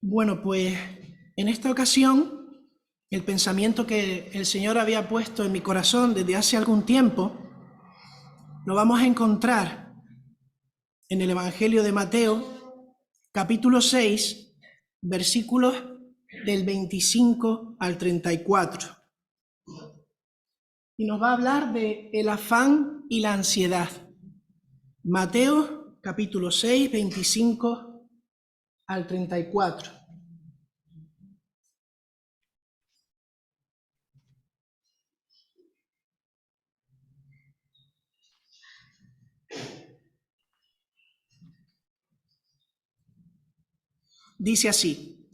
Bueno, pues en esta ocasión, el pensamiento que el Señor había puesto en mi corazón desde hace algún tiempo, lo vamos a encontrar en el Evangelio de Mateo, capítulo 6, versículos del 25 al 34. Y nos va a hablar de el afán y la ansiedad. Mateo, capítulo 6, 25 al 34. Dice así: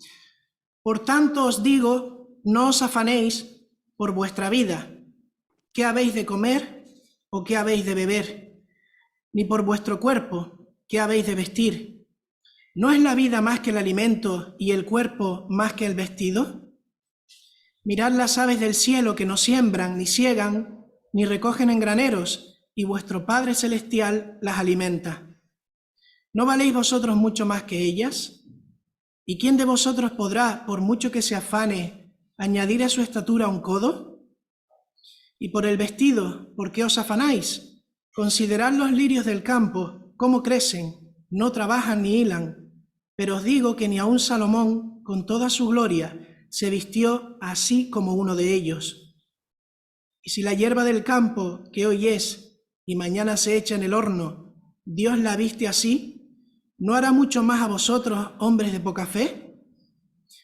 Por tanto os digo, no os afanéis por vuestra vida, qué habéis de comer o qué habéis de beber, ni por vuestro cuerpo, qué habéis de vestir. ¿No es la vida más que el alimento y el cuerpo más que el vestido? Mirad las aves del cielo, que no siembran, ni siegan, ni recogen en graneros, y vuestro Padre Celestial las alimenta. ¿No valéis vosotros mucho más que ellas? ¿Y quién de vosotros podrá, por mucho que se afane, añadir a su estatura un codo? Y por el vestido, ¿por qué os afanáis? Considerad los lirios del campo, cómo crecen, no trabajan ni hilan. Pero os digo que ni aun Salomón, con toda su gloria, se vistió así como uno de ellos. Y si la hierba del campo, que hoy es y mañana se echa en el horno, Dios la viste así, ¿no hará mucho más a vosotros, hombres de poca fe?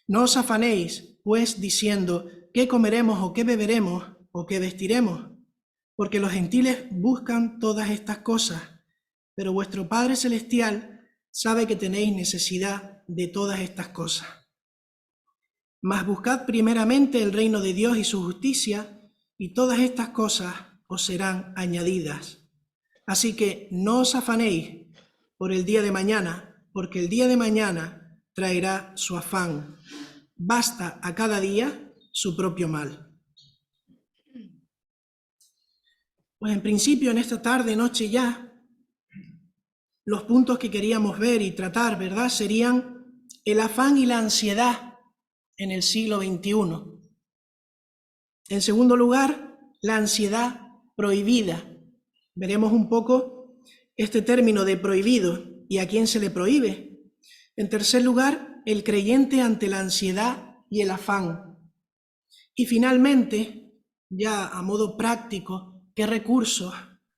No os afanéis, pues, diciendo, ¿qué comeremos o qué beberemos o qué vestiremos? Porque los gentiles buscan todas estas cosas, pero vuestro Padre Celestial sabe que tenéis necesidad de todas estas cosas. Mas buscad primeramente el reino de Dios y su justicia, y todas estas cosas os serán añadidas. Así que no os afanéis por el día de mañana, porque el día de mañana traerá su afán. Basta a cada día su propio mal. Pues en principio, en esta tarde, noche ya, los puntos que queríamos ver y tratar, ¿verdad?, serían el afán y la ansiedad en el siglo XXI. En segundo lugar, la ansiedad prohibida. Veremos un poco este término de prohibido y a quién se le prohíbe. En tercer lugar, el creyente ante la ansiedad y el afán. Y finalmente, ya a modo práctico, ¿qué recursos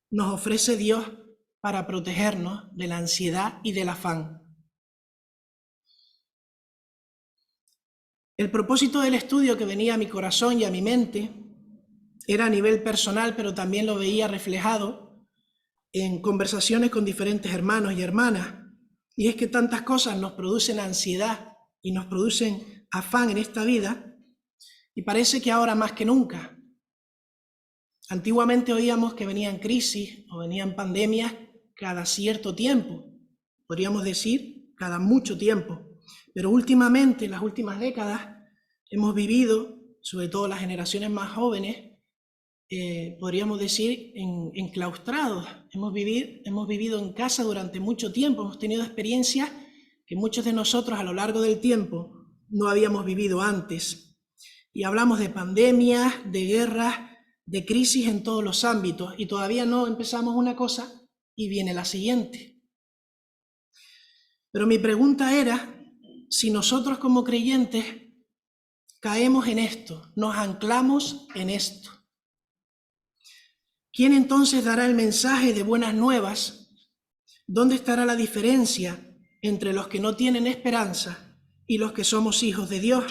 nos ofrece Dios para protegernos de la ansiedad y del afán? El propósito del estudio que venía a mi corazón y a mi mente era a nivel personal, pero también lo veía reflejado en conversaciones con diferentes hermanos y hermanas. Y es que tantas cosas nos producen ansiedad y nos producen afán en esta vida, y parece que ahora más que nunca. Antiguamente oíamos que venían crisis o venían pandemias cada cierto tiempo, podríamos decir cada mucho tiempo, pero últimamente, en las últimas décadas, hemos vivido, sobre todo las generaciones más jóvenes, podríamos decir, enclaustrados. Hemos vivido en casa durante mucho tiempo, hemos tenido experiencias que muchos de nosotros a lo largo del tiempo no habíamos vivido antes. Y hablamos de pandemias, de guerras, de crisis en todos los ámbitos, y todavía no empezamos una cosa y viene la siguiente. Pero mi pregunta era si nosotros como creyentes caemos en esto, nos anclamos en esto. ¿Quién entonces dará el mensaje de buenas nuevas? ¿Dónde estará la diferencia entre los que no tienen esperanza y los que somos hijos de Dios?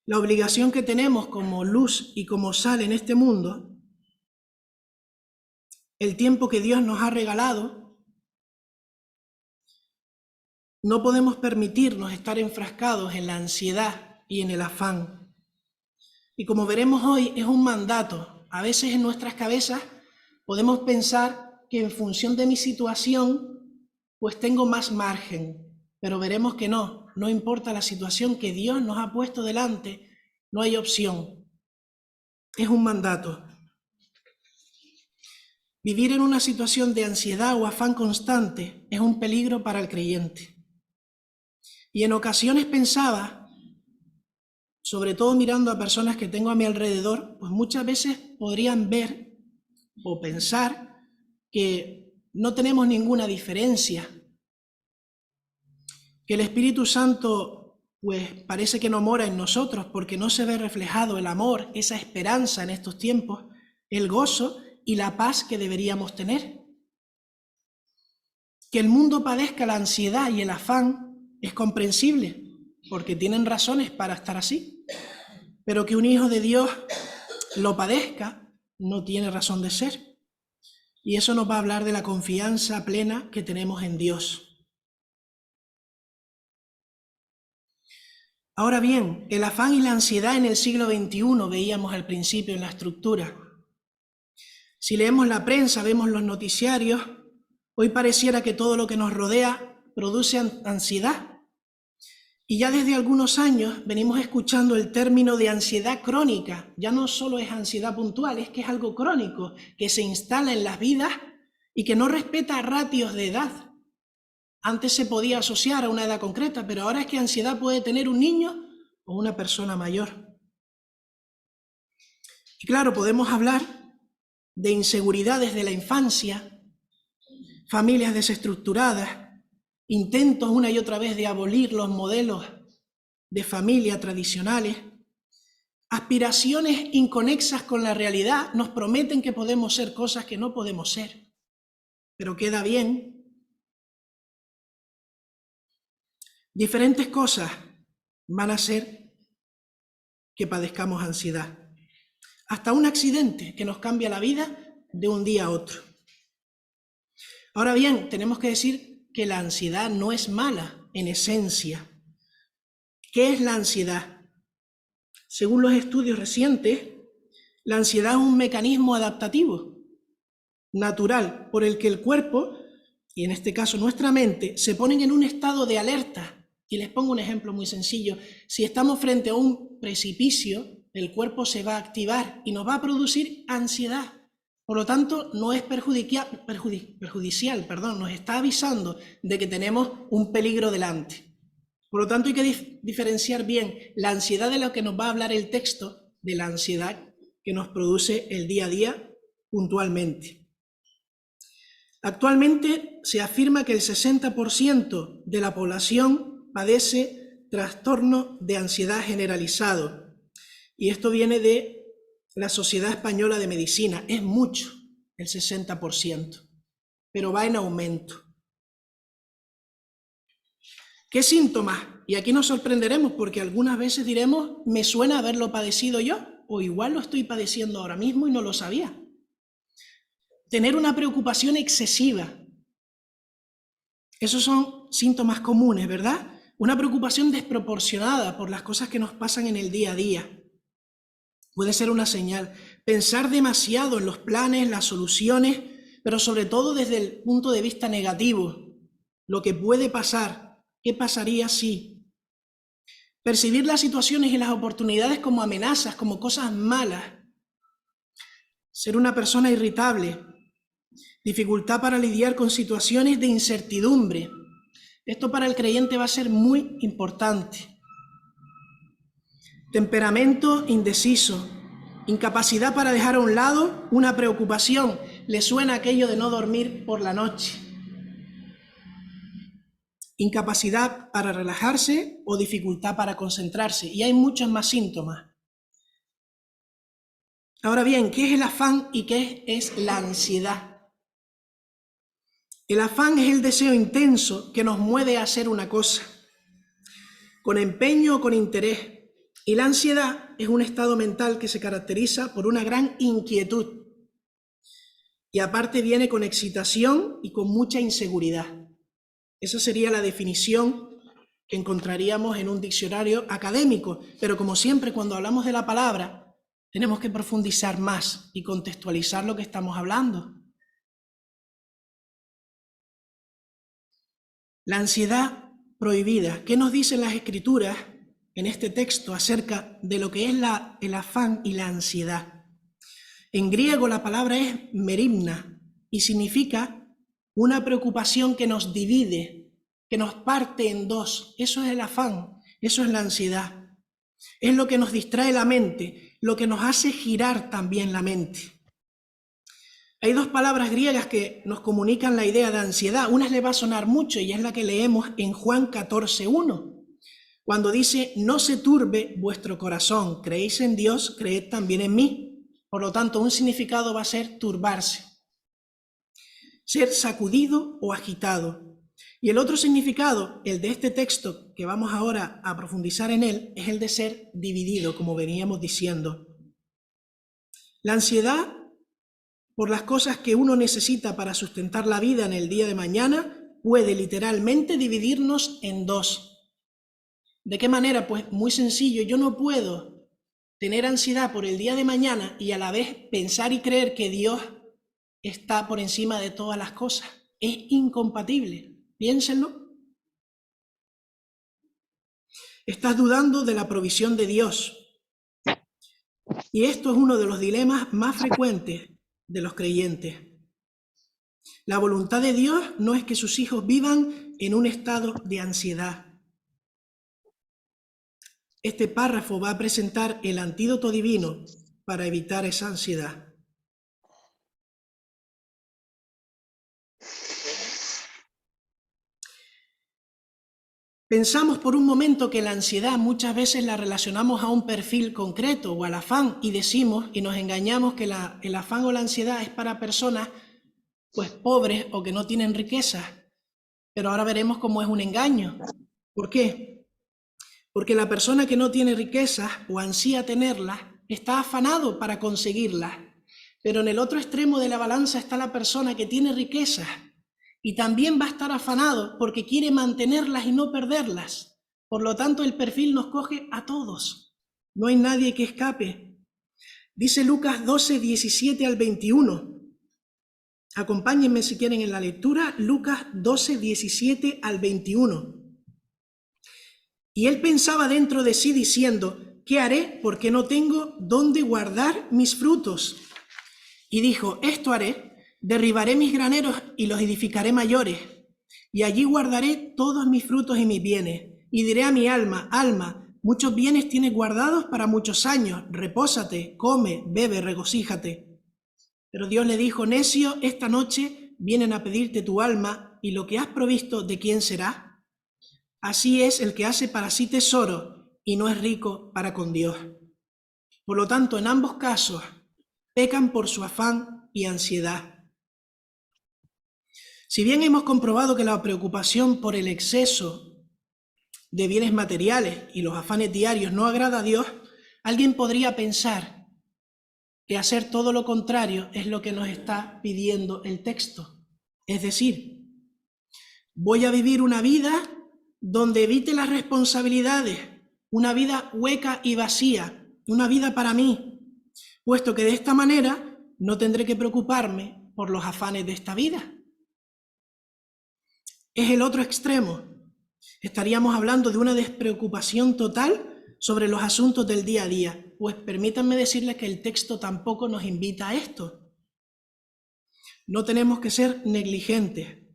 La obligación que tenemos como luz y como sal en este mundo, el tiempo que Dios nos ha regalado, no podemos permitirnos estar enfrascados en la ansiedad y en el afán. Y como veremos hoy, es un mandato. A veces en nuestras cabezas podemos pensar que en función de mi situación, pues tengo más margen, pero veremos que no importa la situación que Dios nos ha puesto delante, no hay opción. Es un mandato. Vivir en una situación de ansiedad o afán constante es un peligro para el creyente. Y en ocasiones pensaba, sobre todo mirando a personas que tengo a mi alrededor, pues muchas veces podrían ver o pensar que no tenemos ninguna diferencia, que el Espíritu Santo pues parece que no mora en nosotros porque no se ve reflejado el amor, esa esperanza en estos tiempos, el gozo y la paz que deberíamos tener. Que el mundo padezca la ansiedad y el afán es comprensible, porque tienen razones para estar así, pero que un hijo de Dios lo padezca no tiene razón de ser. Y eso nos va a hablar de la confianza plena que tenemos en Dios. Ahora bien, el afán y la ansiedad en el siglo XXI veíamos al principio en la estructura. Si leemos la prensa, vemos los noticiarios, hoy pareciera que todo lo que nos rodea produce ansiedad. Y ya desde algunos años venimos escuchando el término de ansiedad crónica. Ya no solo es ansiedad puntual, es que es algo crónico, que se instala en las vidas y que no respeta ratios de edad. Antes se podía asociar a una edad concreta, pero ahora es que ansiedad puede tener un niño o una persona mayor. Y claro, podemos hablar de inseguridades de la infancia, familias desestructuradas, intentos una y otra vez de abolir los modelos de familia tradicionales, aspiraciones inconexas con la realidad, nos prometen que podemos ser cosas que no podemos ser, pero queda bien. Diferentes cosas van a hacer que padezcamos ansiedad. Hasta un accidente que nos cambia la vida de un día a otro. Ahora bien, tenemos que decir que la ansiedad no es mala en esencia. ¿Qué es la ansiedad? Según los estudios recientes, la ansiedad es un mecanismo adaptativo, natural, por el que el cuerpo, y en este caso nuestra mente, se ponen en un estado de alerta. Y les pongo un ejemplo muy sencillo. Si estamos frente a un precipicio, el cuerpo se va a activar y nos va a producir ansiedad. Por lo tanto, no es perjudicial, nos está avisando de que tenemos un peligro delante. Por lo tanto, hay que diferenciar bien la ansiedad de la que nos va a hablar el texto de la ansiedad que nos produce el día a día puntualmente. Actualmente se afirma que el 60% de la población padece trastorno de ansiedad generalizado. Y esto viene de la Sociedad Española de Medicina. Es mucho, el 60%, pero va en aumento. ¿Qué síntomas? Y aquí nos sorprenderemos porque algunas veces diremos, me suena haberlo padecido yo, o igual lo estoy padeciendo ahora mismo y no lo sabía. Tener una preocupación excesiva. Esos son síntomas comunes, ¿verdad? Una preocupación desproporcionada por las cosas que nos pasan en el día a día. Puede ser una señal. Pensar demasiado en los planes, las soluciones, pero sobre todo desde el punto de vista negativo. Lo que puede pasar, ¿qué pasaría si? Percibir las situaciones y las oportunidades como amenazas, como cosas malas. Ser una persona irritable. Dificultad para lidiar con situaciones de incertidumbre. Esto para el creyente va a ser muy importante. Temperamento indeciso, incapacidad para dejar a un lado una preocupación. ¿Le suena aquello de no dormir por la noche? Incapacidad para relajarse o dificultad para concentrarse. Y hay muchos más síntomas. Ahora bien, ¿qué es el afán y qué es la ansiedad? El afán es el deseo intenso que nos mueve a hacer una cosa, con empeño o con interés. Y la ansiedad es un estado mental que se caracteriza por una gran inquietud. Y aparte viene con excitación y con mucha inseguridad. Esa sería la definición que encontraríamos en un diccionario académico. Pero como siempre, cuando hablamos de la palabra, tenemos que profundizar más y contextualizar lo que estamos hablando. La ansiedad prohibida. ¿Qué nos dicen las Escrituras en este texto acerca de lo que es el afán y la ansiedad? En griego la palabra es merimna y significa una preocupación que nos divide, que nos parte en dos. Eso es el afán, eso es la ansiedad. Es lo que nos distrae la mente, lo que nos hace girar también la mente. Hay dos palabras griegas que nos comunican la idea de ansiedad. Una le va a sonar mucho y es la que leemos en Juan 14:1, cuando dice: no se turbe vuestro corazón, creéis en Dios, creed también en mí. Por lo tanto, un significado va a ser turbarse, ser sacudido o agitado. Y el otro significado, el de este texto, que vamos ahora a profundizar en él, es el de ser dividido, como veníamos diciendo. La ansiedad por las cosas que uno necesita para sustentar la vida en el día de mañana puede literalmente dividirnos en dos. ¿De qué manera? Pues muy sencillo. Yo no puedo tener ansiedad por el día de mañana y a la vez pensar y creer que Dios está por encima de todas las cosas. Es incompatible. Piénsenlo. Estás dudando de la provisión de Dios. Y esto es uno de los dilemas más frecuentes de los creyentes. La voluntad de Dios no es que sus hijos vivan en un estado de ansiedad. Este párrafo va a presentar el antídoto divino para evitar esa ansiedad. Pensamos por un momento que la ansiedad muchas veces la relacionamos a un perfil concreto o al afán y decimos y nos engañamos que el afán o la ansiedad es para personas pues pobres o que no tienen riquezas. Pero ahora veremos cómo es un engaño. ¿Por qué? Porque la persona que no tiene riquezas o ansía tenerlas está afanado para conseguirlas. Pero en el otro extremo de la balanza está la persona que tiene riquezas y también va a estar afanado porque quiere mantenerlas y no perderlas. Por lo tanto, el perfil nos coge a todos. No hay nadie que escape. Dice Lucas 12, 17 al 21. Acompáñenme si quieren en la lectura, Lucas 12, 17 al 21. Y él pensaba dentro de sí diciendo: ¿qué haré? Porque no tengo dónde guardar mis frutos. Y dijo: esto haré, derribaré mis graneros y los edificaré mayores, y allí guardaré todos mis frutos y mis bienes. Y diré a mi alma: alma, muchos bienes tienes guardados para muchos años, repósate, come, bebe, regocíjate. Pero Dios le dijo: necio, esta noche vienen a pedirte tu alma, y lo que has provisto, ¿de quién será? Así es el que hace para sí tesoro y no es rico para con Dios. Por lo tanto, en ambos casos, pecan por su afán y ansiedad. Si bien hemos comprobado que la preocupación por el exceso de bienes materiales y los afanes diarios no agrada a Dios, alguien podría pensar que hacer todo lo contrario es lo que nos está pidiendo el texto. Es decir, voy a vivir una vida donde evite las responsabilidades, una vida hueca y vacía, una vida para mí, puesto que de esta manera no tendré que preocuparme por los afanes de esta vida. Es el otro extremo. Estaríamos hablando de una despreocupación total sobre los asuntos del día a día. Pues permítanme decirles que el texto tampoco nos invita a esto. No tenemos que ser negligentes,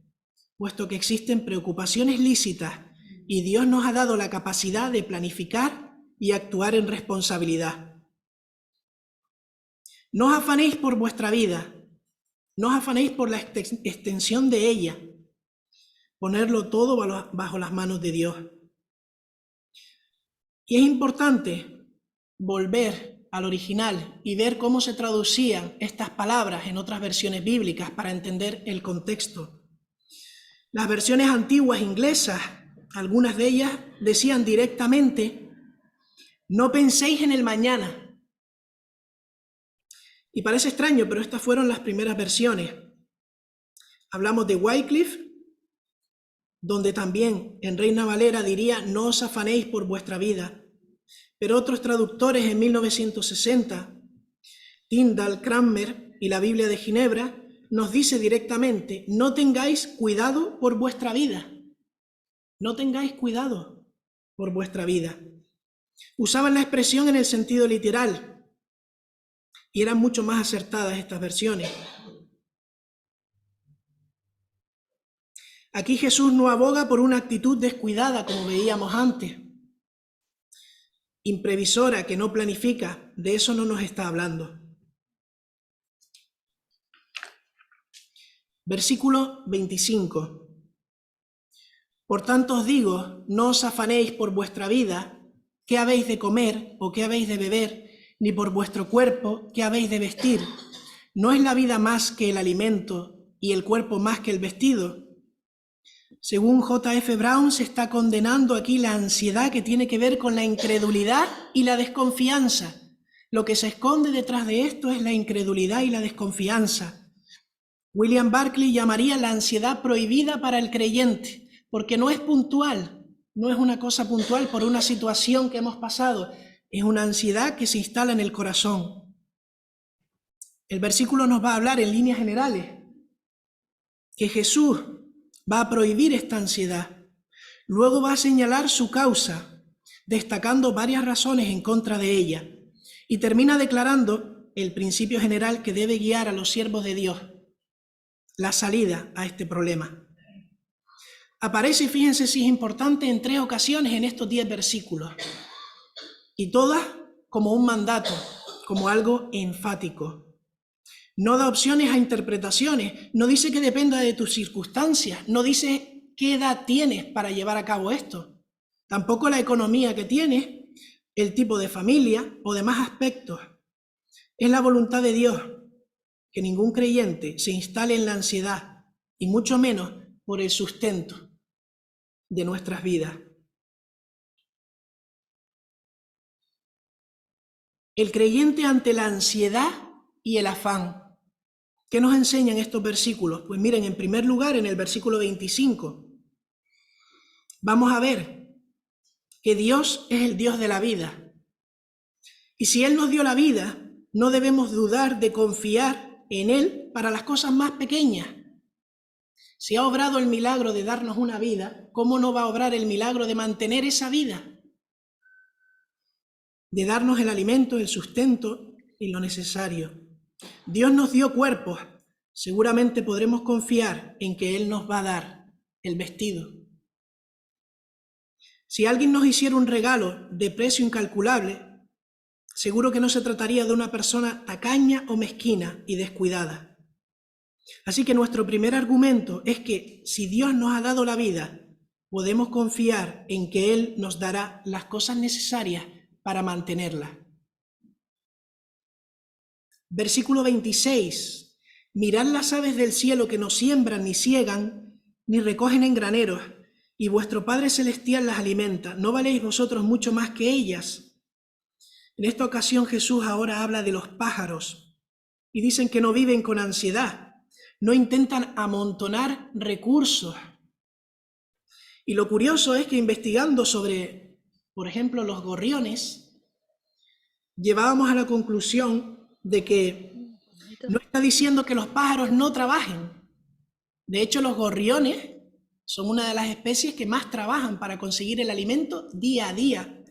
puesto que existen preocupaciones lícitas y Dios nos ha dado la capacidad de planificar y actuar en responsabilidad. No os afanéis por vuestra vida, no os afanéis por la extensión de ella. Ponerlo todo bajo las manos de Dios. Y es importante volver al original y ver cómo se traducían estas palabras en otras versiones bíblicas para entender el contexto. Las versiones antiguas inglesas, algunas de ellas decían directamente: no penséis en el mañana. Y parece extraño, pero estas fueron las primeras versiones. Hablamos de Wycliffe, donde también en Reina Valera diría: no os afanéis por vuestra vida. Pero otros traductores en 1960, Tyndall, Cranmer y la Biblia de Ginebra, nos dice directamente: no tengáis cuidado por vuestra vida. No tengáis cuidado por vuestra vida. Usaban la expresión en el sentido literal y eran mucho más acertadas estas versiones. Aquí Jesús no aboga por una actitud descuidada, como veíamos antes, imprevisora, que no planifica. De eso no nos está hablando. Versículo 25. Por tanto os digo, no os afanéis por vuestra vida, qué habéis de comer o qué habéis de beber, ni por vuestro cuerpo, qué habéis de vestir. ¿No es la vida más que el alimento y el cuerpo más que el vestido? Según J.F. Brown, se está condenando aquí la ansiedad que tiene que ver con la incredulidad y la desconfianza. Lo que se esconde detrás de esto es la incredulidad y la desconfianza. William Barclay llamaría la ansiedad prohibida para el creyente, porque no es puntual, no es una cosa puntual por una situación que hemos pasado, es una ansiedad que se instala en el corazón. El versículo nos va a hablar en líneas generales que Jesús va a prohibir esta ansiedad. Luego va a señalar su causa, destacando varias razones en contra de ella, y termina declarando el principio general que debe guiar a los siervos de Dios, la salida a este problema. Aparece, fíjense si es importante, en 3 ocasiones en estos 10 versículos, y todas como un mandato, como algo enfático. No da opciones a interpretaciones, no dice que dependa de tus circunstancias, no dice qué edad tienes para llevar a cabo esto, tampoco la economía que tienes, el tipo de familia o demás aspectos. Es la voluntad de Dios que ningún creyente se instale en la ansiedad, y mucho menos por el sustento de nuestras vidas. El creyente ante la ansiedad y el afán. ¿Qué nos enseñan estos versículos? Pues miren, en primer lugar, en el versículo 25, vamos a ver que Dios es el Dios de la vida. Y si Él nos dio la vida, no debemos dudar de confiar en Él para las cosas más pequeñas. Si ha obrado el milagro de darnos una vida, ¿cómo no va a obrar el milagro de mantener esa vida? De darnos el alimento, el sustento y lo necesario. Dios nos dio cuerpos, seguramente podremos confiar en que Él nos va a dar el vestido. Si alguien nos hiciera un regalo de precio incalculable, seguro que no se trataría de una persona tacaña o mezquina y descuidada. Así que nuestro primer argumento es que si Dios nos ha dado la vida, podemos confiar en que Él nos dará las cosas necesarias para mantenerla. Versículo 26. Mirad las aves del cielo que no siembran ni siegan, ni recogen en graneros, y vuestro Padre Celestial las alimenta. ¿No valéis vosotros mucho más que ellas? En esta ocasión Jesús ahora habla de los pájaros, y dicen que no viven con ansiedad, no intentan amontonar recursos. Y lo curioso es que investigando sobre, por ejemplo, los gorriones, llevábamos a la conclusión de que no está diciendo que los pájaros no trabajen. De hecho, los gorriones son una de las especies que más trabajan para conseguir el alimento día a día.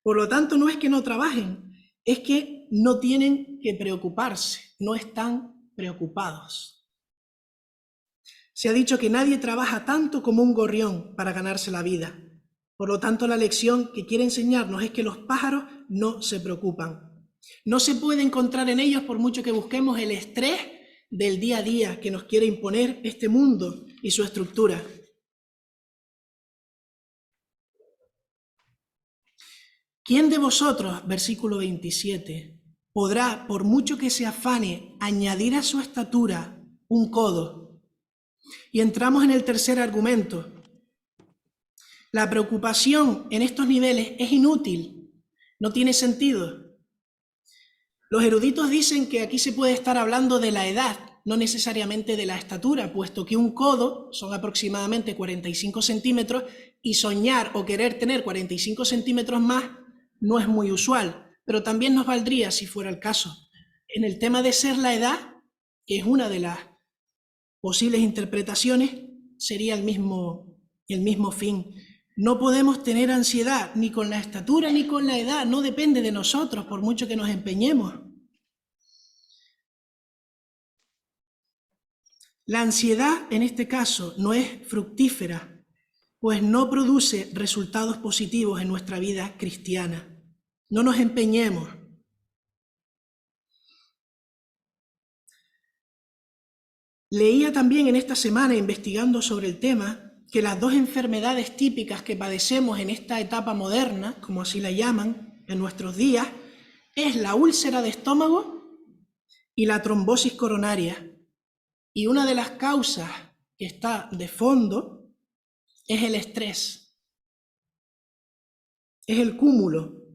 Por lo tanto, no es que no trabajen, es que no tienen que preocuparse, no están preocupados. Se ha dicho que nadie trabaja tanto como un gorrión para ganarse la vida. Por lo tanto, la lección que quiere enseñarnos es que los pájaros no se preocupan. No se puede encontrar en ellos, por mucho que busquemos, el estrés del día a día que nos quiere imponer este mundo y su estructura. ¿Quién de vosotros, versículo 27, podrá, por mucho que se afane, añadir a su estatura un codo? Y entramos en el tercer argumento. La preocupación en estos niveles es inútil, no tiene sentido. Los eruditos dicen que aquí se puede estar hablando de la edad, no necesariamente de la estatura, puesto que un codo son aproximadamente 45 centímetros y soñar o querer tener 45 centímetros más no es muy usual, pero también nos valdría si fuera el caso. En el tema de ser la edad, que es una de las posibles interpretaciones, sería el mismo fin. No podemos tener ansiedad ni con la estatura ni con la edad, no depende de nosotros por mucho que nos empeñemos. La ansiedad, en este caso, no es fructífera, pues no produce resultados positivos en nuestra vida cristiana. No nos empeñemos. Leía también en esta semana, investigando sobre el tema, que las dos enfermedades típicas que padecemos en esta etapa moderna, como así la llaman, en nuestros días, es la úlcera de estómago y la trombosis coronaria. Y una de las causas que está de fondo es el estrés, es el cúmulo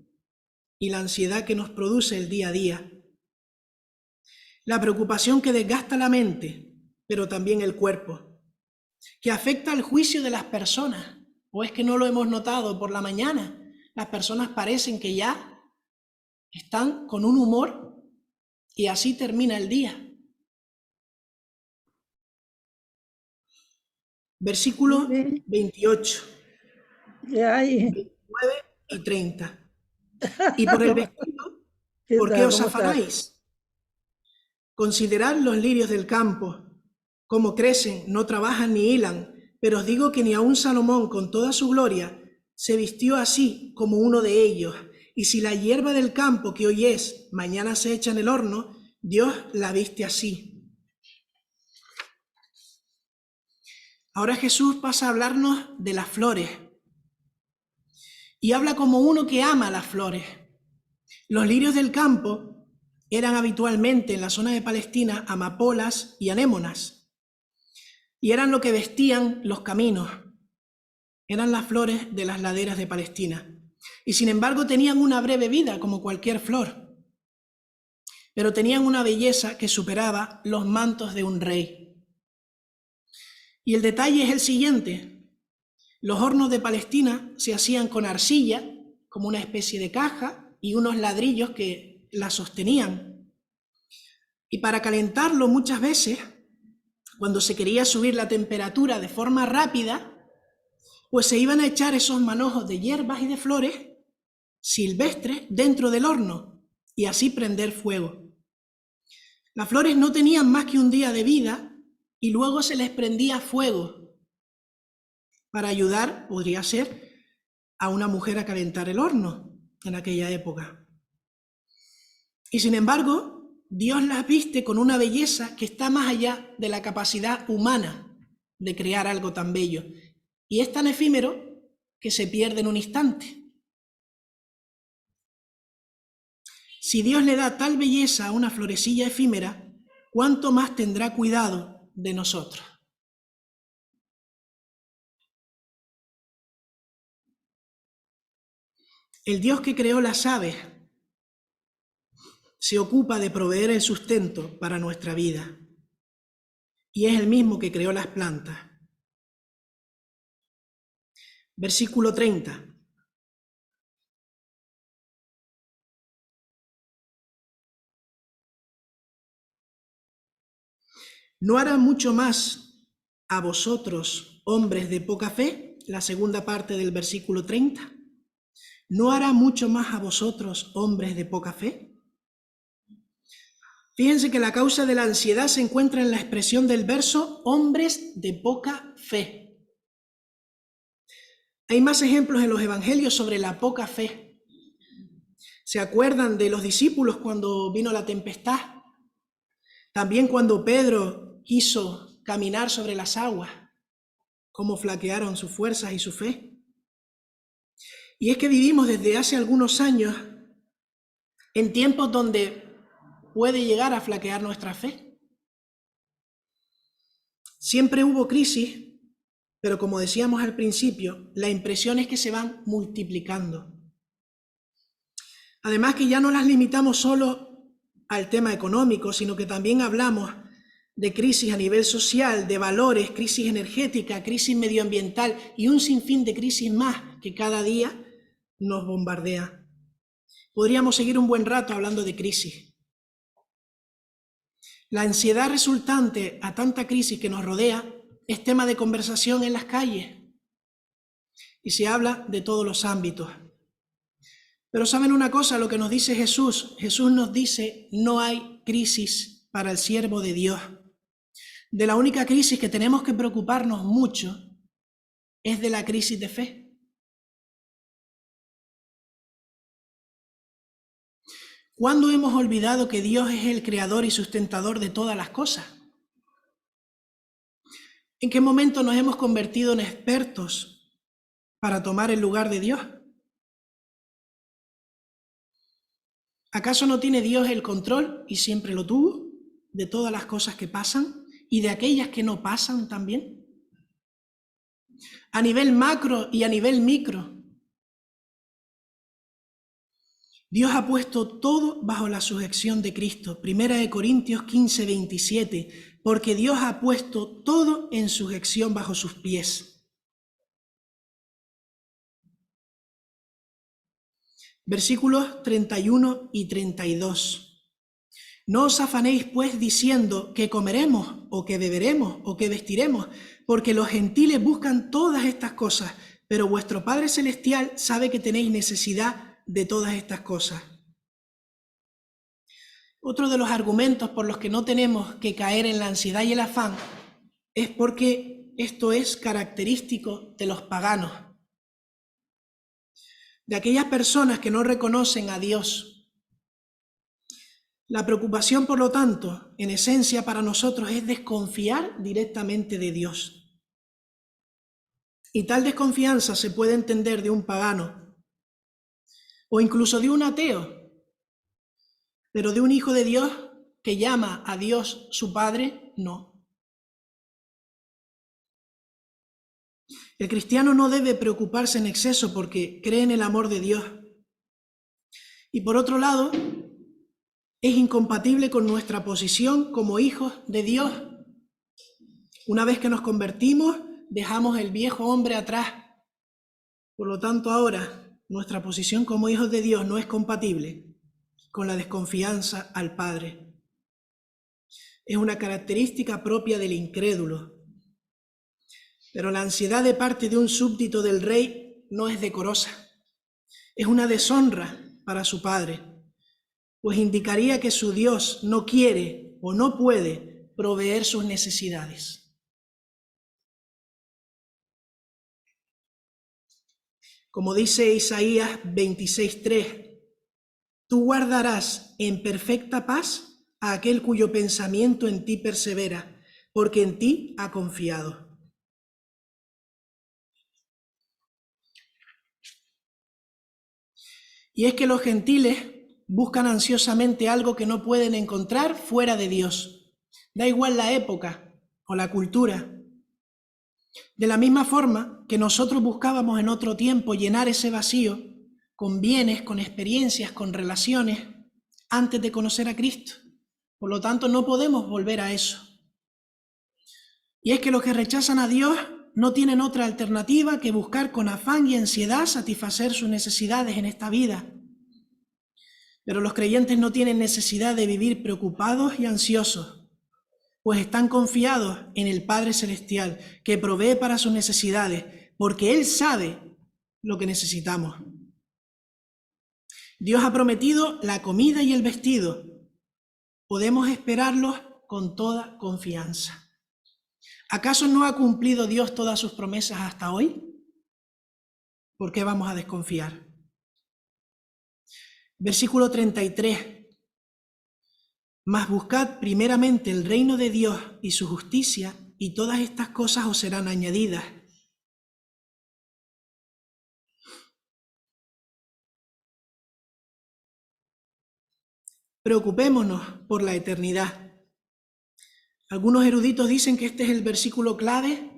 y la ansiedad que nos produce el día a día. La preocupación que desgasta la mente, pero también el cuerpo, que afecta al juicio de las personas. ¿O es que no lo hemos notado por la mañana? Las personas parecen que ya están con un humor y así termina el día. Versículo 28, 29 y 30. Y por el vestido, ¿por qué os afanáis? Considerad los lirios del campo, cómo crecen, no trabajan ni hilan, pero os digo que ni aun Salomón con toda su gloria se vistió así como uno de ellos. Y si la hierba del campo que hoy es, mañana se echa en el horno, Dios la viste así. Ahora Jesús pasa a hablarnos de las flores y habla como uno que ama las flores. Los lirios del campo eran habitualmente en la zona de Palestina amapolas y anémonas, y eran lo que vestían los caminos, eran las flores de las laderas de Palestina, y sin embargo tenían una breve vida como cualquier flor, pero tenían una belleza que superaba los mantos de un rey. Y el detalle es el siguiente: los hornos de Palestina se hacían con arcilla, como una especie de caja, y unos ladrillos que la sostenían. Y para calentarlo muchas veces, cuando se quería subir la temperatura de forma rápida, pues se iban a echar esos manojos de hierbas y de flores silvestres dentro del horno y así prender fuego. Las flores no tenían más que un día de vida y luego se les prendía fuego para ayudar, podría ser, a una mujer a calentar el horno en aquella época. Y sin embargo, Dios las viste con una belleza que está más allá de la capacidad humana de crear algo tan bello. Y es tan efímero que se pierde en un instante. Si Dios le da tal belleza a una florecilla efímera, ¿cuánto más tendrá cuidado de nosotros? El Dios que creó las aves se ocupa de proveer el sustento para nuestra vida, y es el mismo que creó las plantas. Versículo 30. ¿No hará mucho más a vosotros, hombres de poca fe? La segunda parte del versículo 30. ¿No hará mucho más a vosotros, hombres de poca fe? Fíjense que la causa de la ansiedad se encuentra en la expresión del verso hombres de poca fe. Hay más ejemplos en los evangelios sobre la poca fe. ¿Se acuerdan de los discípulos cuando vino la tempestad? También cuando Pedro quiso caminar sobre las aguas, cómo flaquearon sus fuerzas y su fe. Y es que vivimos desde hace algunos años en tiempos donde puede llegar a flaquear nuestra fe. Siempre hubo crisis, pero como decíamos al principio, la impresión es que se van multiplicando. Además que ya no las limitamos solo al tema económico, sino que también hablamos de crisis a nivel social, de valores, crisis energética, crisis medioambiental y un sinfín de crisis más que cada día nos bombardea. Podríamos seguir un buen rato hablando de crisis. La ansiedad resultante a tanta crisis que nos rodea es tema de conversación en las calles y se habla de todos los ámbitos. Pero ¿saben una cosa? Lo que nos dice Jesús nos dice: no hay crisis para el siervo de Dios. de la única crisis que tenemos que preocuparnos mucho es de la crisis de fe. ¿Cuándo hemos olvidado que Dios es el creador y sustentador de todas las cosas? ¿En qué momento nos hemos convertido en expertos para tomar el lugar de Dios? ¿Acaso no tiene Dios el control, y siempre lo tuvo, de todas las cosas que pasan y de aquellas que no pasan también? A nivel macro y a nivel micro, Dios ha puesto todo bajo la sujeción de Cristo. 1 Corintios 15, 27, porque Dios ha puesto todo en sujeción bajo sus pies. Versículos 31 y 32. No os afanéis pues diciendo que comeremos o que beberemos o que vestiremos, porque los gentiles buscan todas estas cosas, pero vuestro Padre Celestial sabe que tenéis necesidad de todas estas cosas. Otro de los argumentos por los que no tenemos que caer en la ansiedad y el afán es porque esto es característico de los paganos, de aquellas personas que no reconocen a Dios. La preocupación, por lo tanto, en esencia para nosotros es desconfiar directamente de Dios. Y tal desconfianza se puede entender de un pagano o incluso de un ateo, pero de un hijo de Dios que llama a Dios su Padre, no. El cristiano no debe preocuparse en exceso porque cree en el amor de Dios. Y por otro lado, es incompatible con nuestra posición como hijos de Dios. Una vez que nos convertimos, dejamos el viejo hombre atrás. Por lo tanto, ahora nuestra posición como hijos de Dios no es compatible con la desconfianza al Padre. Es una característica propia del incrédulo. Pero la ansiedad de parte de un súbdito del rey no es decorosa. Es una deshonra para su padre, pues indicaría que su Dios no quiere o no puede proveer sus necesidades. Como dice Isaías 26:3, tú guardarás en perfecta paz a aquel cuyo pensamiento en ti persevera, porque en ti ha confiado. Y es que los gentiles buscan ansiosamente algo que no pueden encontrar fuera de Dios. Da igual la época o la cultura. De la misma forma que nosotros buscábamos en otro tiempo llenar ese vacío con bienes, con experiencias, con relaciones, antes de conocer a Cristo. Por lo tanto, no podemos volver a eso. Y es que los que rechazan a Dios no tienen otra alternativa que buscar con afán y ansiedad satisfacer sus necesidades en esta vida. Pero los creyentes no tienen necesidad de vivir preocupados y ansiosos, pues están confiados en el Padre Celestial, que provee para sus necesidades, porque Él sabe lo que necesitamos. Dios ha prometido la comida y el vestido. Podemos esperarlos con toda confianza. ¿Acaso no ha cumplido Dios todas sus promesas hasta hoy? ¿Por qué vamos a desconfiar? Versículo 33. Mas buscad primeramente el reino de Dios y su justicia, y todas estas cosas os serán añadidas. Preocupémonos por la eternidad. Algunos eruditos dicen que este es el versículo clave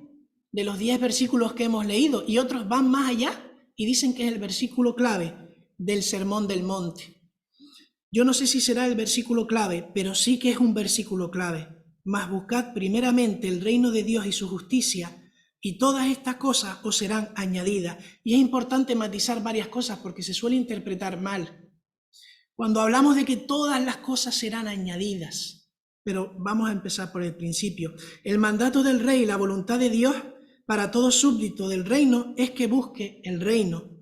de los 10 versículos que hemos leído, y otros van más allá y dicen que es el versículo clave del Sermón del Monte. Yo no sé si será el versículo clave, pero sí que es un versículo clave. Mas buscad primeramente el reino de Dios y su justicia, y todas estas cosas os serán añadidas. Y es importante matizar varias cosas porque se suele interpretar mal. Cuando hablamos de que todas las cosas serán añadidas, pero vamos a empezar por el principio. El mandato del rey y la voluntad de Dios para todo súbdito del reino es que busque el reino.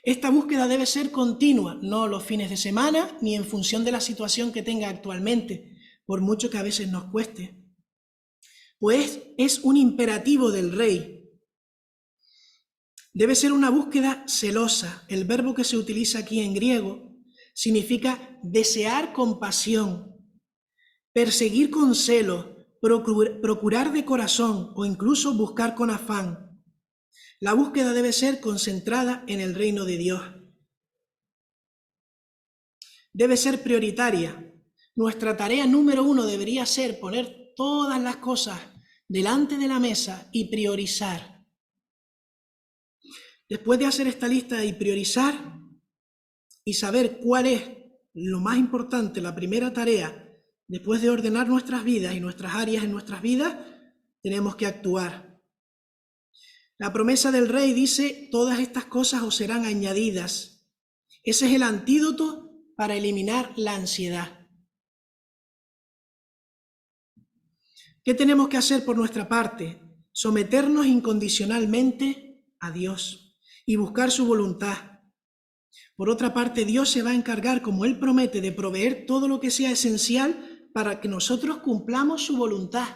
Esta búsqueda debe ser continua, no los fines de semana ni en función de la situación que tenga actualmente, por mucho que a veces nos cueste. pues es un imperativo del rey. Debe ser una búsqueda celosa. El verbo que se utiliza aquí en griego significa desear con pasión, perseguir con celo, procurar de corazón o incluso buscar con afán. La búsqueda debe ser concentrada en el reino de Dios. Debe ser prioritaria. Nuestra tarea número 1 debería ser poner todas las cosas delante de la mesa y priorizar. Después de hacer esta lista y priorizar y saber cuál es lo más importante, la primera tarea, después de ordenar nuestras vidas y nuestras áreas en nuestras vidas, tenemos que actuar. La promesa del rey dice, todas estas cosas os serán añadidas. Ese es el antídoto para eliminar la ansiedad. ¿Qué tenemos que hacer por nuestra parte? Someternos incondicionalmente a Dios y buscar su voluntad. Por otra parte, Dios se va a encargar, como Él promete, de proveer todo lo que sea esencial para que nosotros cumplamos su voluntad.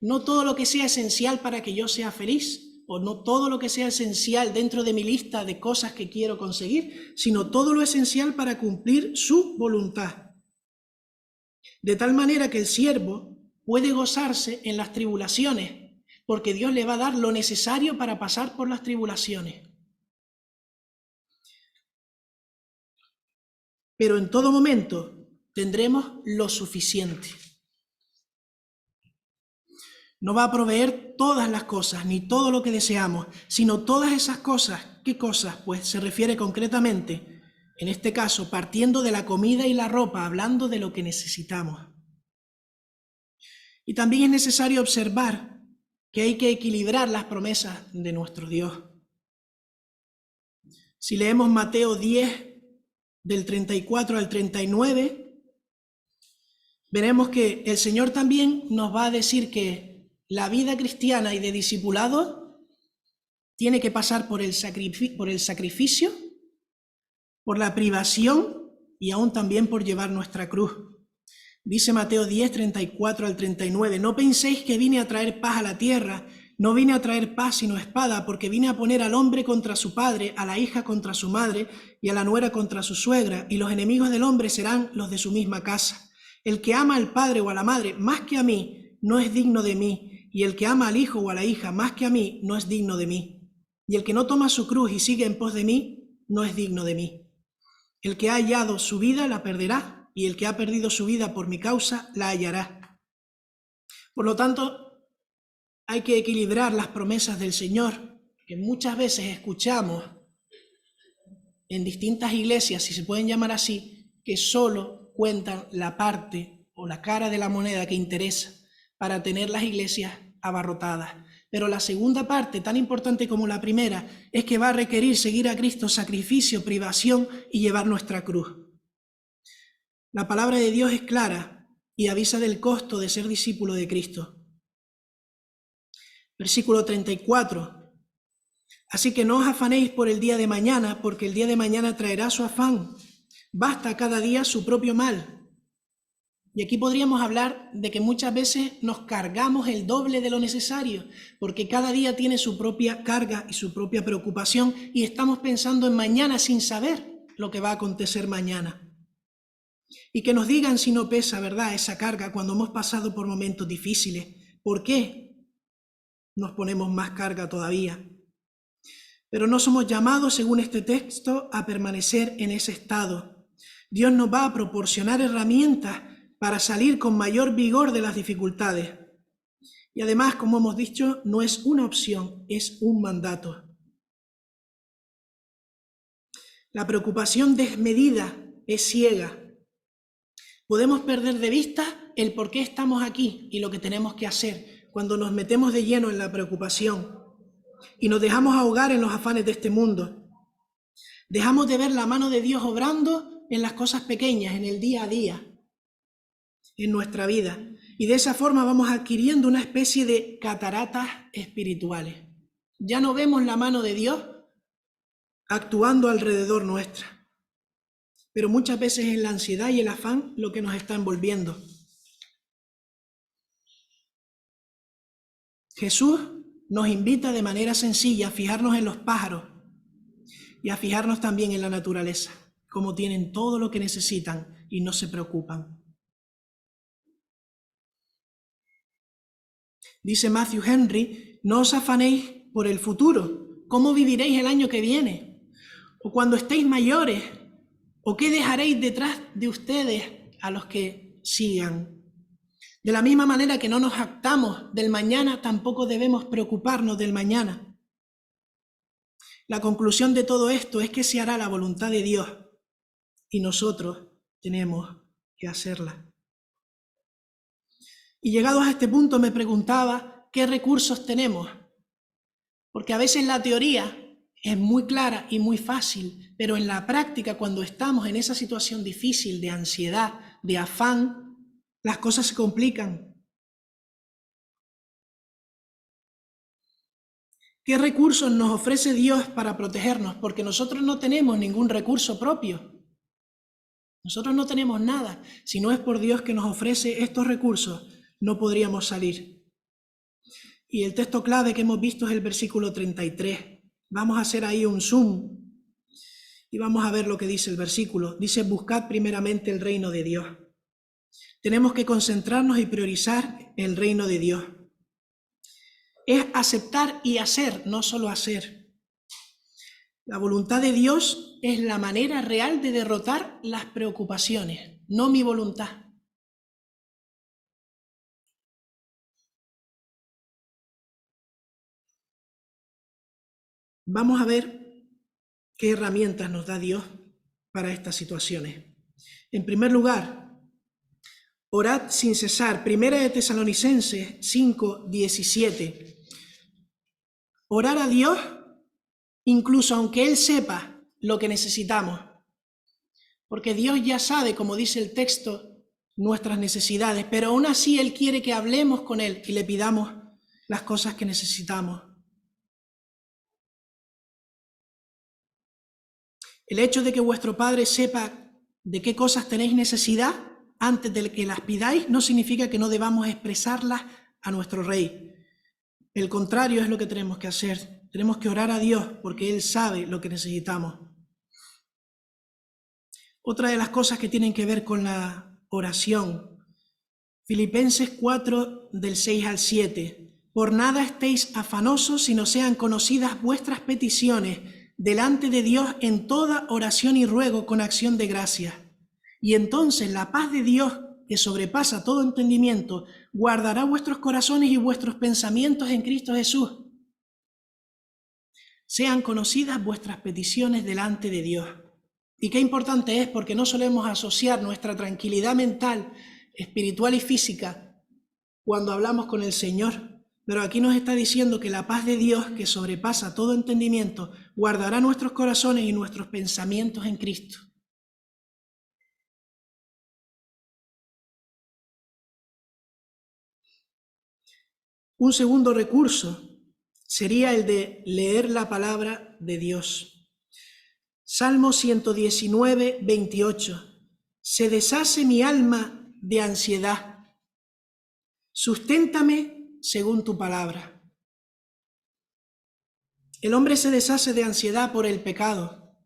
No todo lo que sea esencial para que yo sea feliz, o no todo lo que sea esencial dentro de mi lista de cosas que quiero conseguir, sino todo lo esencial para cumplir su voluntad. De tal manera que el siervo puede gozarse en las tribulaciones, porque Dios le va a dar lo necesario para pasar por las tribulaciones. Pero en todo momento tendremos lo suficiente. No va a proveer todas las cosas, ni todo lo que deseamos, sino todas esas cosas. ¿Qué cosas? Pues se refiere concretamente, en este caso, partiendo de la comida y la ropa, hablando de lo que necesitamos. Y también es necesario observar que hay que equilibrar las promesas de nuestro Dios. Si leemos Mateo 10, del 34 al 39, veremos que el Señor también nos va a decir que la vida cristiana y de discipulado tiene que pasar por el sacrificio, por la privación y aún también por llevar nuestra cruz. Dice Mateo 10, 34 al 39, no penséis que vine a traer paz a la tierra, no vine a traer paz sino espada, porque vine a poner al hombre contra su padre, a la hija contra su madre y a la nuera contra su suegra, y los enemigos del hombre serán los de su misma casa. El que ama al padre o a la madre más que a mí, no es digno de mí, y el que ama al hijo o a la hija más que a mí, no es digno de mí. Y el que no toma su cruz y sigue en pos de mí, no es digno de mí. El que ha hallado su vida la perderá, y el que ha perdido su vida por mi causa la hallará. Por lo tanto, hay que equilibrar las promesas del Señor, que muchas veces escuchamos en distintas iglesias, si se pueden llamar así, que solo cuentan la parte o la cara de la moneda que interesa para tener las iglesias abarrotadas. Pero la segunda parte, tan importante como la primera, es que va a requerir seguir a Cristo, sacrificio, privación y llevar nuestra cruz. La palabra de Dios es clara y avisa del costo de ser discípulo de Cristo. Versículo 34. Así que no os afanéis por el día de mañana, porque el día de mañana traerá su afán. Basta cada día su propio mal. Y aquí podríamos hablar de que muchas veces nos cargamos el doble de lo necesario, porque cada día tiene su propia carga y su propia preocupación, y estamos pensando en mañana sin saber lo que va a acontecer mañana. Y que nos digan si no pesa, ¿verdad?, esa carga cuando hemos pasado por momentos difíciles. ¿Por qué nos ponemos más carga todavía? Pero no somos llamados, según este texto, a permanecer en ese estado. Dios nos va a proporcionar herramientas para salir con mayor vigor de las dificultades. Y además, como hemos dicho, no es una opción, es un mandato. La preocupación desmedida es ciega. Podemos perder de vista el por qué estamos aquí y lo que tenemos que hacer cuando nos metemos de lleno en la preocupación y nos dejamos ahogar en los afanes de este mundo. Dejamos de ver la mano de Dios obrando en las cosas pequeñas, en el día a día, en nuestra vida. Y de esa forma vamos adquiriendo una especie de cataratas espirituales. Ya no vemos la mano de Dios actuando alrededor nuestra. Pero muchas veces es la ansiedad y el afán lo que nos está envolviendo. Jesús nos invita de manera sencilla a fijarnos en los pájaros y a fijarnos también en la naturaleza, cómo tienen todo lo que necesitan y no se preocupan. Dice Matthew Henry, no os afanéis por el futuro, cómo viviréis el año que viene, o cuando estéis mayores, o qué dejaréis detrás de ustedes a los que sigan. De la misma manera que no nos jactamos del mañana, tampoco debemos preocuparnos del mañana. La conclusión de todo esto es que se hará la voluntad de Dios y nosotros tenemos que hacerla. Y llegados a este punto me preguntaba qué recursos tenemos, porque a veces la teoría es muy clara y muy fácil, pero en la práctica, cuando estamos en esa situación difícil de ansiedad, de afán, las cosas se complican. ¿Qué recursos nos ofrece Dios para protegernos? Porque nosotros no tenemos ningún recurso propio. Nosotros no tenemos nada. Si no es por Dios que nos ofrece estos recursos, no podríamos salir. Y el texto clave que hemos visto es el versículo 33. Vamos a hacer ahí un zoom y vamos a ver lo que dice el versículo. Dice, buscad primeramente el reino de Dios. Tenemos que concentrarnos y priorizar el reino de Dios. Es aceptar y hacer, no solo hacer. La voluntad de Dios es la manera real de derrotar las preocupaciones, no mi voluntad. Vamos a ver qué herramientas nos da Dios para estas situaciones. En primer lugar, orad sin cesar. Primera de Tesalonicenses 5:17. Orar a Dios, incluso aunque Él sepa lo que necesitamos. Porque Dios ya sabe, como dice el texto, nuestras necesidades, pero aún así Él quiere que hablemos con Él y le pidamos las cosas que necesitamos. El hecho de que vuestro Padre sepa de qué cosas tenéis necesidad antes de que las pidáis no significa que no debamos expresarlas a nuestro Rey. El contrario es lo que tenemos que hacer. Tenemos que orar a Dios porque Él sabe lo que necesitamos. Otra de las cosas que tienen que ver con la oración. Filipenses 4, del 6 al 7. Por nada estéis afanosos, sino sean conocidas vuestras peticiones delante de Dios en toda oración y ruego con acción de gracias. Y entonces la paz de Dios, que sobrepasa todo entendimiento, guardará vuestros corazones y vuestros pensamientos en Cristo Jesús. Sean conocidas vuestras peticiones delante de Dios. Y qué importante es, porque no solemos asociar nuestra tranquilidad mental, espiritual y física cuando hablamos con el Señor. Pero aquí nos está diciendo que la paz de Dios, que sobrepasa todo entendimiento, guardará nuestros corazones y nuestros pensamientos en Cristo. Un segundo recurso sería el de leer la palabra de Dios. Salmo 119, 28. Se deshace mi alma de ansiedad. Susténtame según tu palabra. El hombre se deshace de ansiedad por el pecado.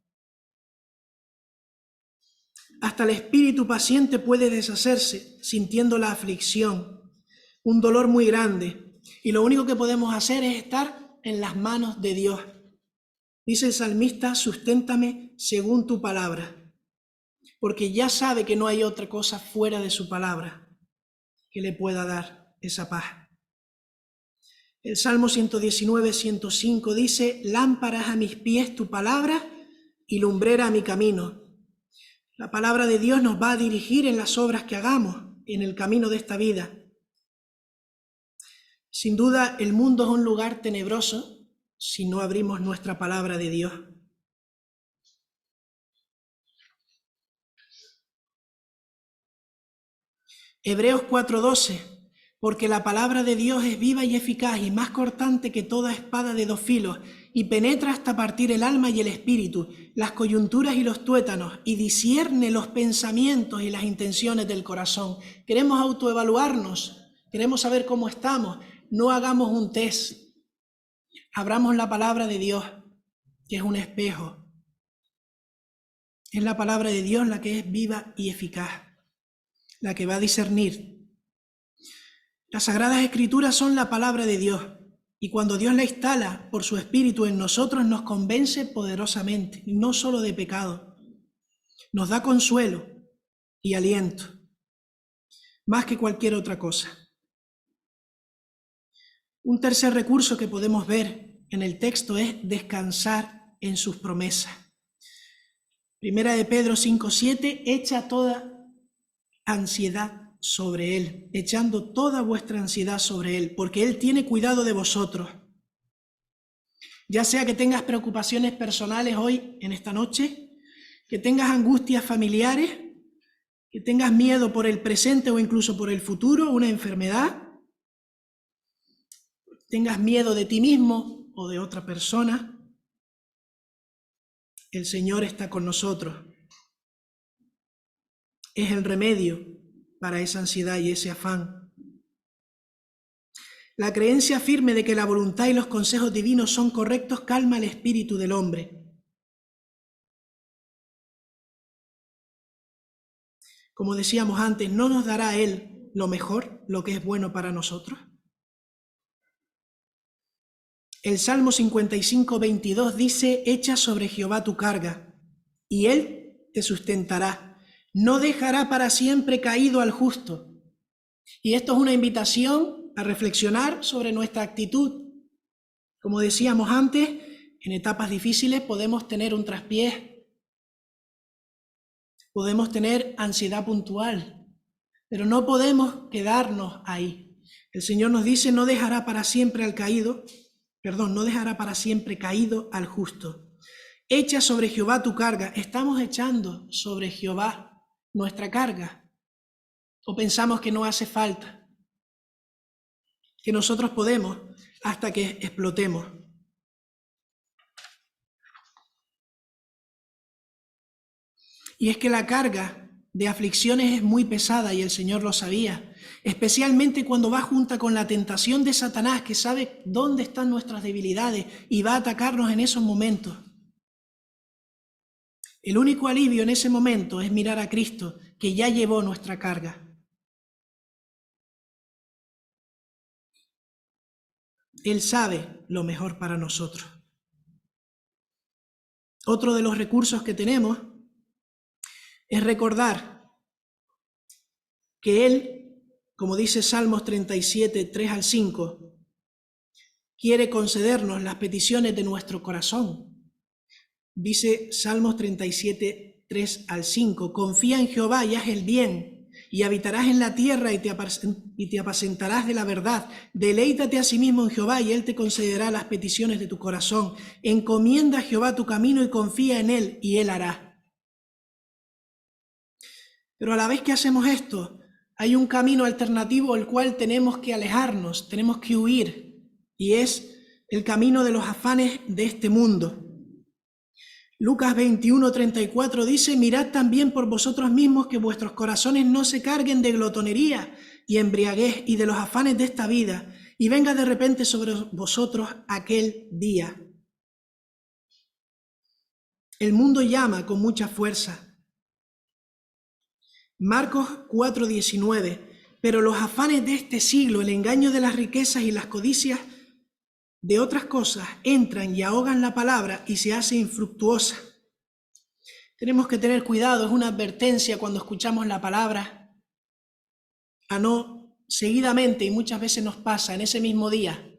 Hasta el espíritu paciente puede deshacerse sintiendo la aflicción, un dolor muy grande. Y lo único que podemos hacer es estar en las manos de Dios. Dice el salmista, susténtame según tu palabra, porque ya sabe que no hay otra cosa fuera de su palabra que le pueda dar esa paz. El Salmo 119, 105 dice, lámparas a mis pies tu palabra y lumbrera a mi camino. La palabra de Dios nos va a dirigir en las obras que hagamos, en el camino de esta vida. Sin duda, el mundo es un lugar tenebroso si no abrimos nuestra palabra de Dios. Hebreos 4:12, porque la palabra de Dios es viva y eficaz y más cortante que toda espada de dos filos, y penetra hasta partir el alma y el espíritu, las coyunturas y los tuétanos, y discierne los pensamientos y las intenciones del corazón. Queremos autoevaluarnos, queremos saber cómo estamos. no hagamos un test. Abramos la palabra de Dios, que es un espejo. Es la palabra de Dios la que es viva y eficaz, la que va a discernir. Las Sagradas Escrituras son la palabra de Dios, y cuando Dios la instala por su Espíritu en nosotros, nos convence poderosamente, no solo de pecado, nos da consuelo y aliento, más que cualquier otra cosa. Un tercer recurso que podemos ver en el texto es descansar en sus promesas. Primera de Pedro 5:7, echa toda ansiedad sobre Él, echando toda vuestra ansiedad sobre Él, porque Él tiene cuidado de vosotros. Ya sea que tengas preocupaciones personales hoy, en esta noche, que tengas angustias familiares, que tengas miedo por el presente o incluso por el futuro, una enfermedad, tengas miedo de ti mismo o de otra persona, el Señor está con nosotros. Es el remedio para esa ansiedad y ese afán. La creencia firme de que la voluntad y los consejos divinos son correctos calma el espíritu del hombre. Como decíamos antes, ¿no nos dará Él lo mejor, lo que es bueno para nosotros? El Salmo 55:22 dice, echa sobre Jehová tu carga, y Él te sustentará. No dejará para siempre caído al justo. Y esto es una invitación a reflexionar sobre nuestra actitud. Como decíamos antes, en etapas difíciles podemos tener un traspiés, podemos tener ansiedad puntual, pero no podemos quedarnos ahí. El Señor nos dice, no dejará para siempre caído al justo. Echa sobre Jehová tu carga. ¿Estamos echando sobre Jehová nuestra carga? ¿O pensamos que no hace falta? Que nosotros podemos hasta que explotemos. Y es que la carga de aflicciones es muy pesada y el Señor lo sabía, especialmente cuando va junta con la tentación de Satanás, que sabe dónde están nuestras debilidades y va a atacarnos en esos momentos. El único alivio en ese momento es mirar a Cristo, que ya llevó nuestra carga. Él sabe lo mejor para nosotros. Otro de los recursos que tenemos es recordar que Él, como dice Salmos 37, 3 al 5, quiere concedernos las peticiones de nuestro corazón. Dice Salmos 37, 3 al 5, confía en Jehová y haz el bien, y habitarás en la tierra y te apacentarás de la verdad. Deleítate a sí mismo en Jehová y Él te concederá las peticiones de tu corazón. Encomienda a Jehová tu camino y confía en Él y Él hará. Pero a la vez que hacemos esto, hay un camino alternativo al cual tenemos que alejarnos, tenemos que huir, y es el camino de los afanes de este mundo. Lucas 21:34 dice, mirad también por vosotros mismos que vuestros corazones no se carguen de glotonería y embriaguez y de los afanes de esta vida, y venga de repente sobre vosotros aquel día. El mundo llama con mucha fuerza. Marcos 4:19, pero los afanes de este siglo, el engaño de las riquezas y las codicias de otras cosas entran y ahogan la palabra y se hace infructuosa. Tenemos que tener cuidado, es una advertencia cuando escuchamos la palabra, a no seguidamente, y muchas veces nos pasa en ese mismo día,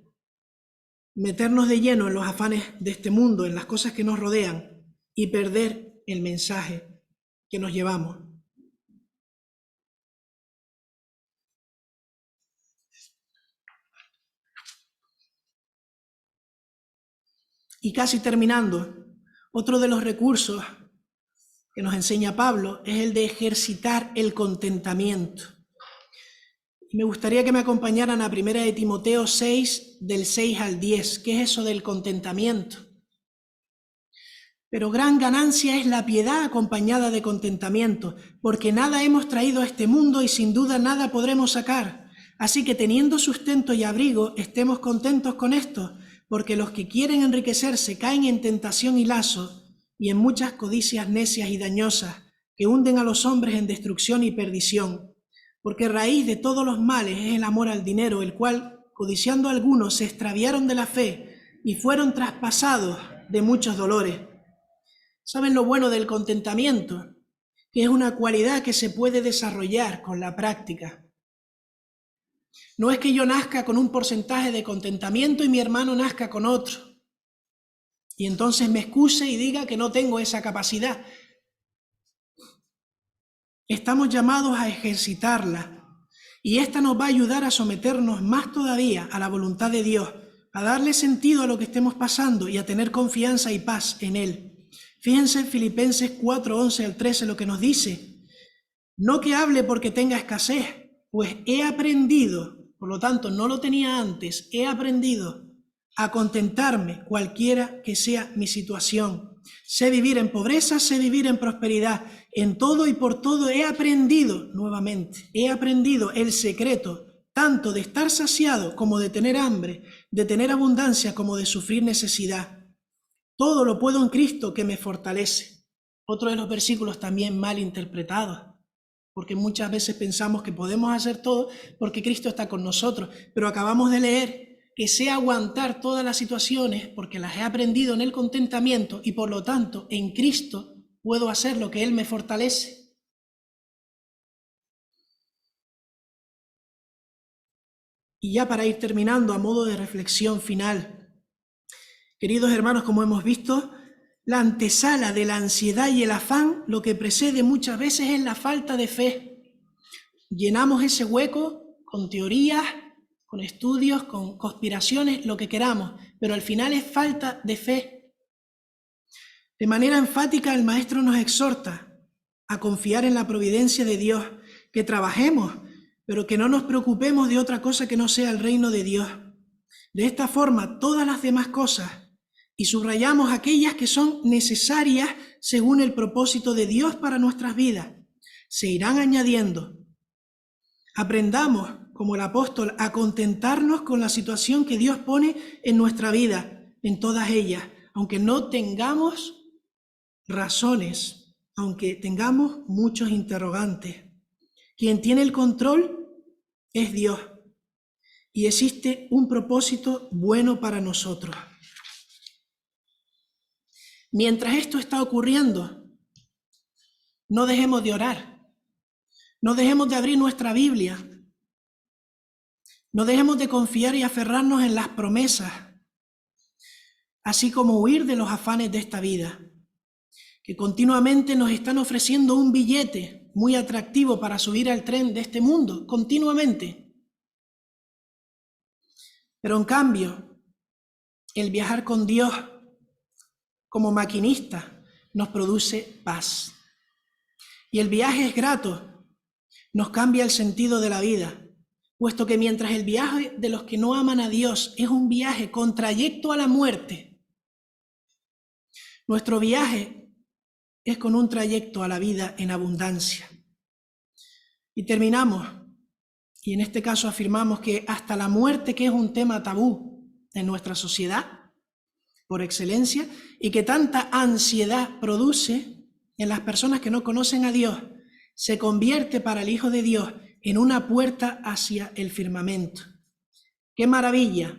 meternos de lleno en los afanes de este mundo, en las cosas que nos rodean, y perder el mensaje que nos llevamos. Y casi terminando, otro de los recursos que nos enseña Pablo es el de ejercitar el contentamiento. Y me gustaría que me acompañaran a 1 de Timoteo 6, del 6 al 10. ¿Qué es eso del contentamiento? Pero gran ganancia es la piedad acompañada de contentamiento, porque nada hemos traído a este mundo y sin duda nada podremos sacar. Así que teniendo sustento y abrigo, estemos contentos con esto, porque los que quieren enriquecerse caen en tentación y lazo, y en muchas codicias necias y dañosas, que hunden a los hombres en destrucción y perdición. Porque raíz de todos los males es el amor al dinero, el cual, codiciando algunos, se extraviaron de la fe y fueron traspasados de muchos dolores. ¿Saben lo bueno del contentamiento? Que es una cualidad que se puede desarrollar con la práctica. No es que yo nazca con un porcentaje de contentamiento y mi hermano nazca con otro, y entonces me excuse y diga que no tengo esa capacidad. Estamos llamados a ejercitarla, y esta nos va a ayudar a someternos más todavía a la voluntad de Dios, a darle sentido a lo que estemos pasando y a tener confianza y paz en Él. Fíjense en Filipenses 4, 11 al 13 lo que nos dice. No que hable porque tenga escasez, pues he aprendido, por lo tanto no lo tenía antes, he aprendido a contentarme cualquiera que sea mi situación. Sé vivir en pobreza, sé vivir en prosperidad. En todo y por todo he aprendido, nuevamente, he aprendido el secreto tanto de estar saciado como de tener hambre, de tener abundancia como de sufrir necesidad. Todo lo puedo en Cristo que me fortalece. Otro de los versículos también mal interpretados, porque muchas veces pensamos que podemos hacer todo porque Cristo está con nosotros, pero acabamos de leer que sé aguantar todas las situaciones porque las he aprendido en el contentamiento y por lo tanto en Cristo puedo hacer lo que Él me fortalece. Y ya para ir terminando, a modo de reflexión final, queridos hermanos, como hemos visto, la antesala de la ansiedad y el afán, lo que precede muchas veces es la falta de fe. Llenamos ese hueco con teorías, con estudios, con conspiraciones, lo que queramos, pero al final es falta de fe. De manera enfática el Maestro nos exhorta a confiar en la providencia de Dios, que trabajemos, pero que no nos preocupemos de otra cosa que no sea el reino de Dios. De esta forma, todas las demás cosas, y subrayamos aquellas que son necesarias según el propósito de Dios para nuestras vidas, se irán añadiendo. Aprendamos, como el apóstol, a contentarnos con la situación que Dios pone en nuestra vida, en todas ellas, aunque no tengamos razones, aunque tengamos muchos interrogantes. Quien tiene el control es Dios, y existe un propósito bueno para nosotros. Mientras esto está ocurriendo, no dejemos de orar, no dejemos de abrir nuestra Biblia, no dejemos de confiar y aferrarnos en las promesas, así como huir de los afanes de esta vida, que continuamente nos están ofreciendo un billete muy atractivo para subir al tren de este mundo, continuamente. Pero en cambio, el viajar con Dios como maquinista nos produce paz. Y el viaje es grato, nos cambia el sentido de la vida, puesto que mientras el viaje de los que no aman a Dios es un viaje con trayecto a la muerte, nuestro viaje es con un trayecto a la vida en abundancia. Y terminamos, y en este caso afirmamos que hasta la muerte, que es un tema tabú en nuestra sociedad, por excelencia, y que tanta ansiedad produce en las personas que no conocen a Dios, se convierte para el Hijo de Dios en una puerta hacia el firmamento. ¡Qué maravilla!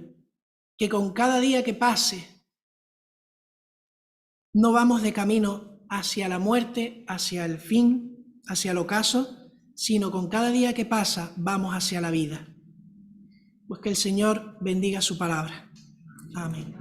Que con cada día que pase no vamos de camino hacia la muerte, hacia el fin, hacia el ocaso, sino con cada día que pasa vamos hacia la vida. Pues que el Señor bendiga su palabra. Amén.